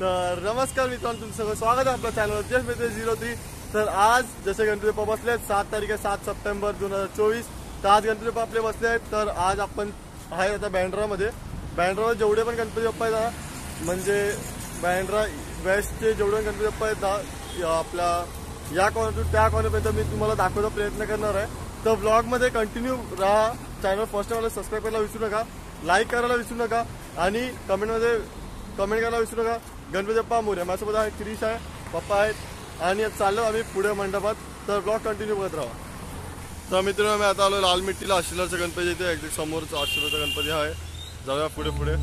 तर नमस्कार मित्रांनो, तुमचं सगळं स्वागत आहे आपल्या चॅनलवर जस्ट मित्र 03। तर आज जसे गणपती बाप्पा बसले आहेत 7 तारीख आहे 7 सप्टेंबर 2024। तर आज गणपती बाप्पा आपले बसले आहेत। तर आज आपण आहे आता बँड्रामध्ये जेवढे पण गणपती बाप्पा आहेत म्हणजे बँड्रा वेस्टचे जेवढे पण गणपती बाप्पा आहेत ना आपल्या या कॉर्नर त्या कॉर्नरपर्यंत मी तुम्हाला दाखवण्याचा प्रयत्न करणार आहे। तर ब्लॉगमध्ये कंटिन्यू राहा। चॅनल फर्स्ट टाइम सबस्क्राईब करायला विसरू नका, लाईक करायला विसरू नका आणि कमेंटमध्ये कमेंट करायला विसरू नका। गणपती बाप्पा मोरया। माझ्यासोबत आहे क्रिश आहे, पप्पा आहेत आणि चाललो आम्ही पुढे मंडपात। तर ब्लॉग कंटिन्यू करत राहा। तर मित्रांनो, मी आता आलो लाल मिट्टीला आशीर्वादचा गणपती इथे एक्झॅक्ट समोरचा आशीर्वादचा गणपती आहे। जाऊया पुढे पुढे।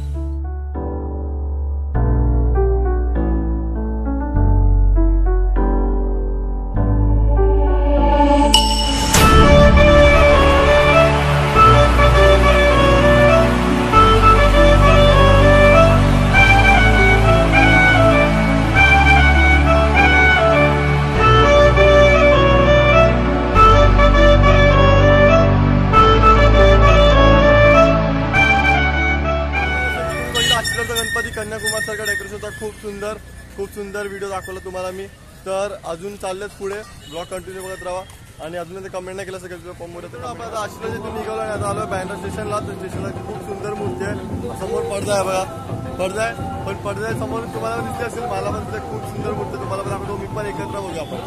गणपती कन्याकुमार सारखा डेकोरेशन होता, खूप सुंदर व्हिडिओ दाखवला तुम्हाला मी। तर अजून चाललेत पुढे, ब्लॉग कंटिन्यू करत राहा आणि अजून कमेंट नाही केलं सगळं पमोर तर आपण आता आशीर्वाद इथून निघालो आणि आता आलो बँड्रा स्टेशनला। तर स्टेशनला खूप सुंदर मूर्ती आहे, समोर पडदा आहे बघा, पडदा आहे पण पडद्या समोर तुम्हाला दिसते असेल, मला पण तिथे खूप सुंदर मूर्ती तुम्हाला पण दाखवतो। मी पण एकत्र बघूया आपण।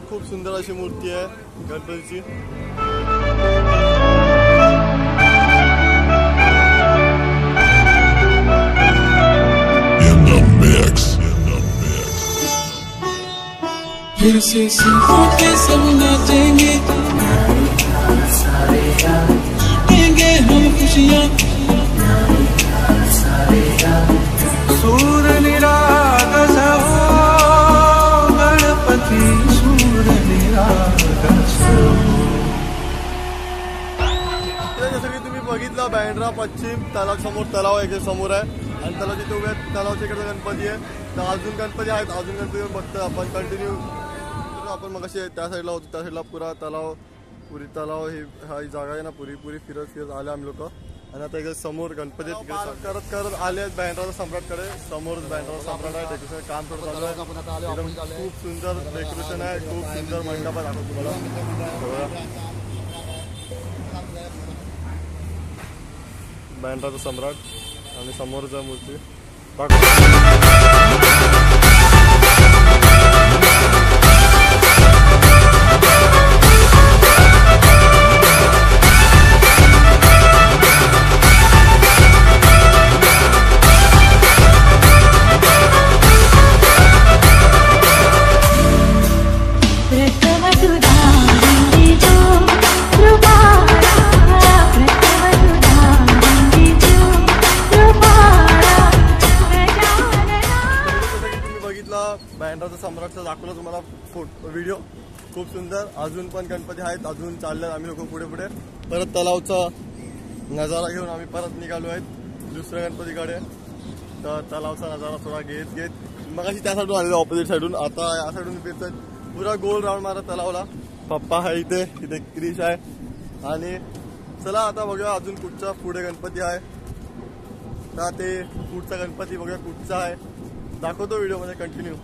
खूप सुंदर अशी मूर्ती आहे गणपतीची। फिर से सीखों पे सब नाचेंगे, बांटेंगे हम खुशियाँ। सूर निरागस हो गणपति, सूर निरागस हो। जसं की तुम्ही बघितलं बँड्रा पश्चिम तलाव समोर तलाव आहे, समोर आहे आणि तलावच्या उभ्या तलावच्या इकडे गणपती आहे। तर अजून गणपती आहेत, अजून गणपती बघतो आपण कंटिन्यू। आपण मग अशी त्या साईडला होतो, त्या साईडला पुरी तलाव ही जागा आहे ना, पुरी फिरत आले आम्ही लोक। आणि आता एक समोर गणपती करत आले आहेत बँड्राच्या सम्राटकडे। समोर बँड्राचा सम्राट आहे, डेकोरेशन काम थोडं चालू आहे, खूप सुंदर डेकोरेशन आहे, खूप सुंदर मंडप आहे तुम्हाला। बँड्राचा सम्राट आणि समोरचा मूर्ती बँड्राचा सम्राटचा दाखवला तुम्हाला व्हिडिओ, खूप सुंदर। अजून पण गणपती आहेत, अजून चालले आम्ही लोक पुढे परत तलावचा नजारा घेऊन आम्ही परत निघालो आहेत दुसऱ्या गणपतीकडे। तर तलावचा नजारा थोडा घेत मग अशी त्या साईडून आलेला ऑपोजिट साईडून, आता या साईडून फिरतात पुरा गोल राऊंड मारत तलावला। पप्पा आहे इथे क्रिश आहे आणि चला आता बघूया अजून कुठचा पुढे गणपती आहे। तर ते पुढचा गणपती बघूया कुठचा आहे, दाखवतो व्हिडिओमध्ये कंटिन्यू।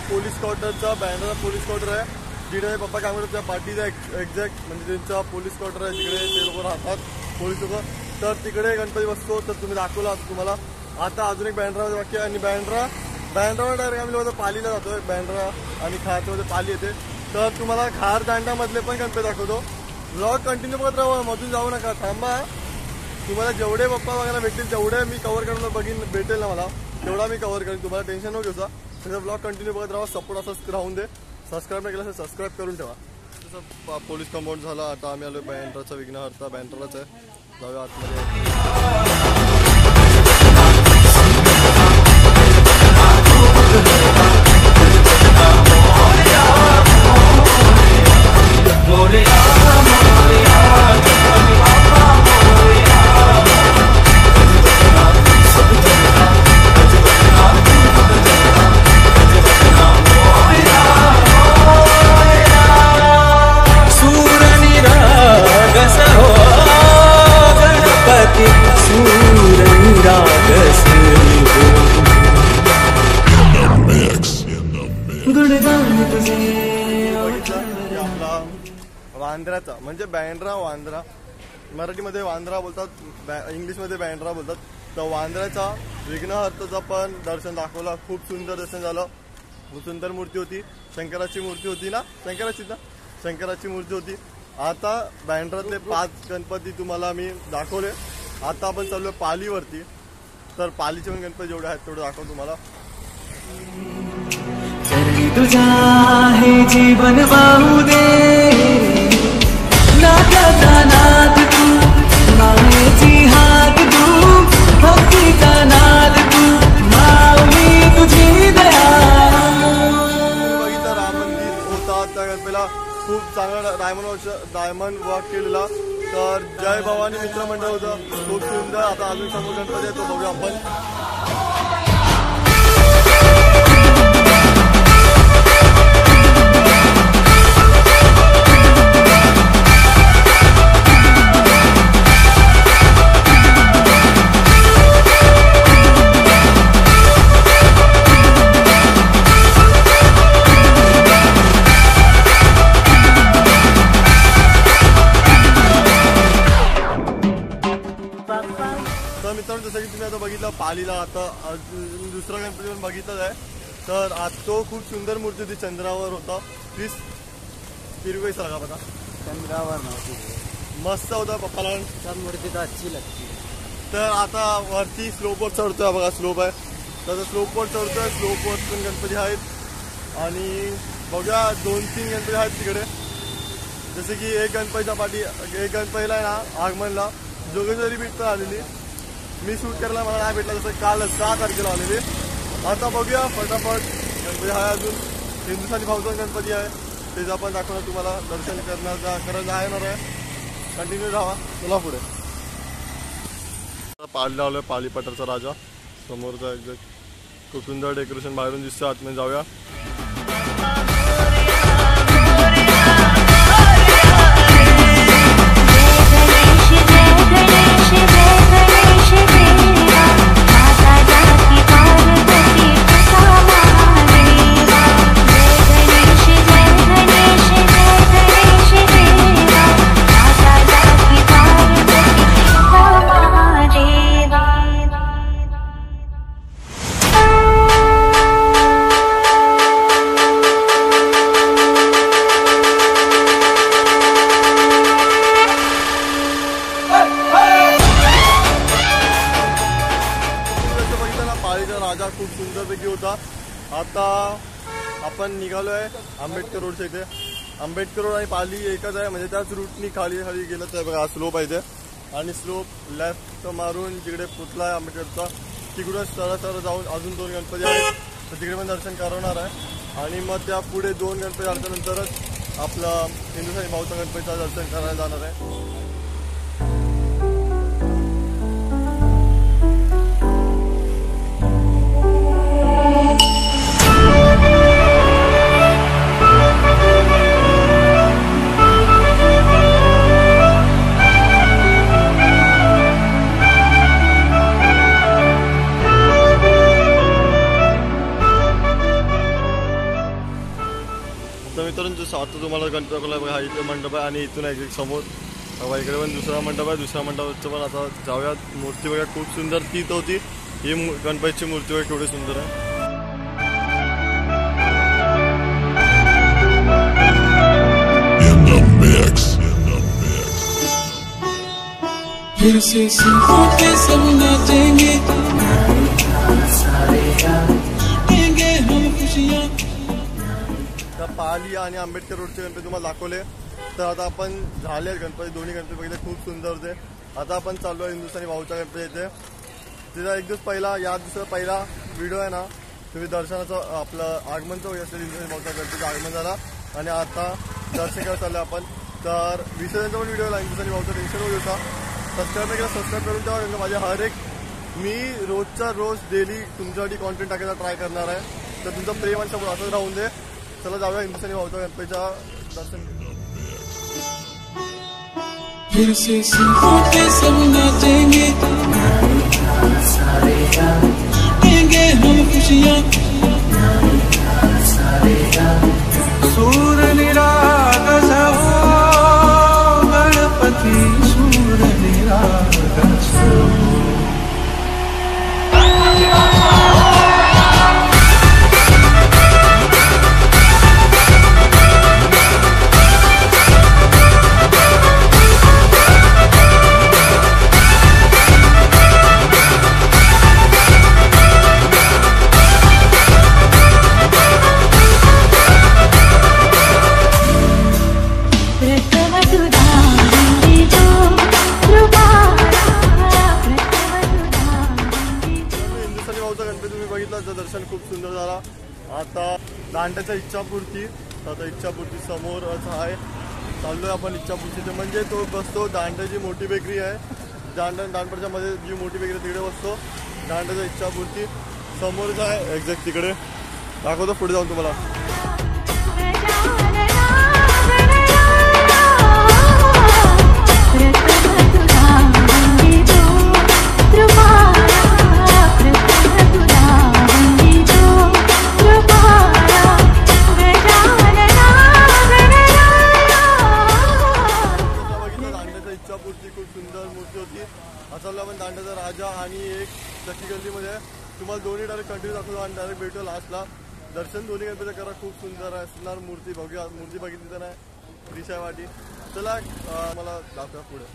पोलीस क्वार्टरचा बँड्रा पोलीस क्वार्टर आहे, जिकडे पप्पा काम करतात त्या पार्टीचा एक्झॅक्ट म्हणजे त्यांचा पोलीस क्वार्टर आहे, तिकडे ते लोक राहतात पोलीस लोक। तर तिकडे गणपती बसतो, तर तुम्ही दाखवला तुम्हाला। आता अजून एक बँड्रामध्ये बाकी आहे आणि बँड्रामध्ये डायरेक्ट आम्ही लोक पालीला जातोय। बँड्रा आणि खारमध्ये पाली येते, तर तुम्हाला खार दांडामधले पण गणपती दाखवतो। ब्लॉग कंटिन्यू करत राहा, मधून जाऊ नका, थांबा। तुम्हाला जेवढे पप्पा बघायला भेटतील तेवढे मी कव्हर करून भेटेल ना मला, तेवढा मी कव्हर करेन, तुम्हाला टेन्शन नको घेऊ। त्याचा ब्लॉग कंटिन्यू बघत राहा, सपोर्ट असंच राहून दे। सबस्क्राईब नाही केलं तर सबस्क्राईब करून ठेवा। तसं पोलीस कंपाऊंड झाला, आता आम्ही आलो बँड्राचा विघ्नहर्ता बँड्रालाच आहे, जाऊया आतमध्ये। वांद्र्याचा म्हणजे बँड्रा वांद्रा, मराठीमध्ये वांद्रा बोलतात, इंग्लिशमध्ये बँड्रा बोलतात. तर वांद्र्याचा विघ्नहर्ताचा पण दर्शन दाखवला. खूप सुंदर दर्शन झालं. खूप सुंदर मूर्ती होती. शंकराची मूर्ती होती ना, शंकराची मूर्ती होती. आता बँड्रातले 5 गणपती तुम्हाला मी दाखवले. आता आपण चाललो पालीवरती. तर पालीचे पण गणपती जेवढे आहेत तेवढे दाखवतो तुम्हाला. तुझा हे जीवन वाहू दे, नात्याचा नाद तू, मायेची हात तू, भक्तीचा नाद तू, माऊली तुझी दया. बघितलं राम मंदिर होता त्या गणपतीला खूप चांगला डायमंड वर्क केलेला. तर जय भवानी मित्रमंडळ होतं खूप सुंदर. आता अजून समोर गणपती आहे तो बघूया आपण. तर मित्रांनो जसं की तुम्ही आता बघितलं पालीला, आता दुसरा गणपती पण बघितलाच आहे. तर आज तो खूप सुंदर मूर्ती होती, चंद्रावर होता. प्लीज फिरवे सर बघा, चंद्रावर नव्हती, मस्त होता. पप्पाला सब मूर्ती तर अच्छी लगती. तर आता वरती स्लोपवर चढतोय बघा, स्लोप आहे तर स्लोपवर चढतोय. स्लोपवर पण गणपती आहेत आणि बघा 2-3 गणपती आहेत तिकडे. जसे की एक गणपतीच्या पाठी, एक गणपतीला आहे ना आगमनला जोगेश्वरी बीट पण आलेली. मी शूट करायला मला नाही भेटला, जसं काल 6 तारखेला आलेली. आता बघूया फटाफट. गणपती आहे अजून, हिंदुस्थानी भावचा गणपती आहे, त्याचा पण दाखवणार तुम्हाला. दर्शन करायला आहे. कंटिन्यू राहा, चला पुढे. पालीला आलोय, पाली पठारचा राजा समोरचा एकदम खूप सुंदर डेकोरेशन बाहेरून दिसतं. आतमध्ये जाऊया. राजा खूप सुंदरपैकी होता. आता आपण निघालो आहे आंबेडकर रोडच्या इथे. आंबेडकर रोड आणि पाली एकच आहे, म्हणजे त्याच रूटनी खाली गेलं तर बघा स्लोप आहे इथे. आणि स्लोप लेफ्ट मारून जिकडे पुतळा आहे आंबेडकरचा तिकडून सरळ जाऊन अजून 2 गणपती आहेत, तर तिकडे पण दर्शन करवणार आहे. आणि मग त्या पुढे 2 गणपती आल्यानंतरच आपला हिंदुस्थानी भाऊचा गणपतीचा दर्शन करायला जाणार आहे. मित्रांनो जसं आता तुम्हाला गणपती दाखवला बघा, हा इथे मंडप आहे आणि इथून एक समोर बघा इकडे पण दुसरा मंडप आहे. दुसऱ्या मंडपाचं पण आता जाऊयात. मूर्ती बघा खूप सुंदर तीच होती. ही गणपतीची मूर्ती बघा केवढी सुंदर आहे. फिर से सीखों पे सब नाचेंगे, देंगे हम खुशियाँ. पाली आणि आंबेडकर रोडचे गणपती तुम्हाला दाखवले. तर आता आपण झाले गणपती, दोन्ही गणपती बघितले खूप सुंदर होते. आता आपण चाललो आहे हिंदुस्थानी भाऊचा गणपती येथे. तिचा एक दिवस पहिला या दुसरा पहिला व्हिडिओ आहे ना, तुम्ही दर्शनाचं आपलं आगमनचं वगैरे असेल. हिंदुस्थानी भाऊचा गणपतीचं आगमन झाला आणि आता दर्शन करायला चाललं आपण. तर विसर्जनचा पण व्हिडिओ हिंदुस्थानी भाऊचा टेन्शन वगैरे होता. सबस्क्राईब केला, सबस्क्राईब करून ठेवा, कारण माझ्या हर एक मी रोजच्या रोज डेली तुमच्यासाठी कॉन्टेंट टाकायचा ट्राय करणार आहे. तर तुमचं प्रेम आणि सपोर्ट असंच राहून दे. चला जाऊया हिंदुस्थानी भाऊचा गणपतीचा दर्शन. फिर से सीखों पे सब नाचेंगे, देंगे हम खुशियाँ. सूर निरागस हो दांड्याचं दर्शन खूप सुंदर झाला. आता दांड्याच्या इच्छापूर्ती, आता इच्छापूर्ती समोरच आहे. चाललोय आपण इच्छापूर्तीचे, म्हणजे तो बसतो दांड्याची मोठी बेकरी आहे. दांडपरच्या मध्ये जी मोठी बेकरी तिकडे बसतो. दांड्याच्या इच्छापूर्ती समोरच आहे एक्झॅक्ट तिकडे. दाखवतो पुढे जाऊन तुम्हाला. इच्छापूर्ती खूप सुंदर मूर्ती होती. असाला आपण दांड्याचा राजा आणि एक चक्की गल्लीमध्ये. तुम्हाला दोन्ही डायरेक्ट कंटिन्यू दाखवतो आणि डायरेक्ट भेटू लास्टला. दर्शन दोन्ही गणपतीचं करा, खूप सुंदर आहे. असणार मूर्ती बघूया. मूर्ती बघितली तर नाही दिशा वाटी. चला मला दाखवा पुढे.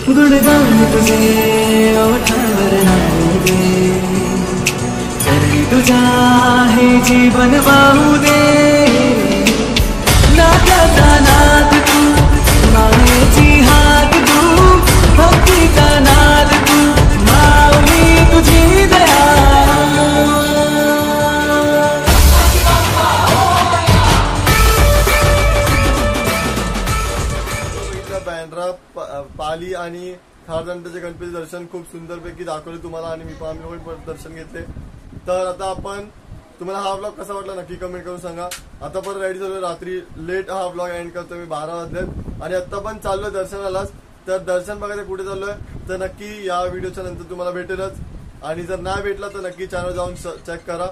गुणगान तुझे ओठावर राहू दे, तरी तुझा हे जीवन वाहू दे. नात्याचा नाद तू, मायेची हात तू, भक्तीचा नाद तू, माऊली तुझी दया. बँड्रा पाली आणि खारदंडाचे गणपती दर्शन खूप सुंदरपैकी दाखवले तुम्हाला आणि मी पण दर्शन घेतले. तर आता आपण तुम्हाला हा व्लॉग कसा वाटला नक्की कमेंट करून सांगा. आता पण रेडी झालो, रात्री लेट हा व्लॉग एंड करतो मी 12 वाजलेत आणि आता पण चाललोय दर्शनालाच. तर दर्शन बघायला कुठे चाललोय तर नक्की या व्हिडिओच्या नंतर तुम्हाला भेटेलच. आणि जर नाही भेटला तर नक्की चॅनल जाऊन चेक करा.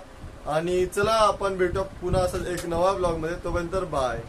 आणि चला आपण भेटू पुन्हा असं एक नवा व्लॉग मध्ये. तोपर्यंत बाय.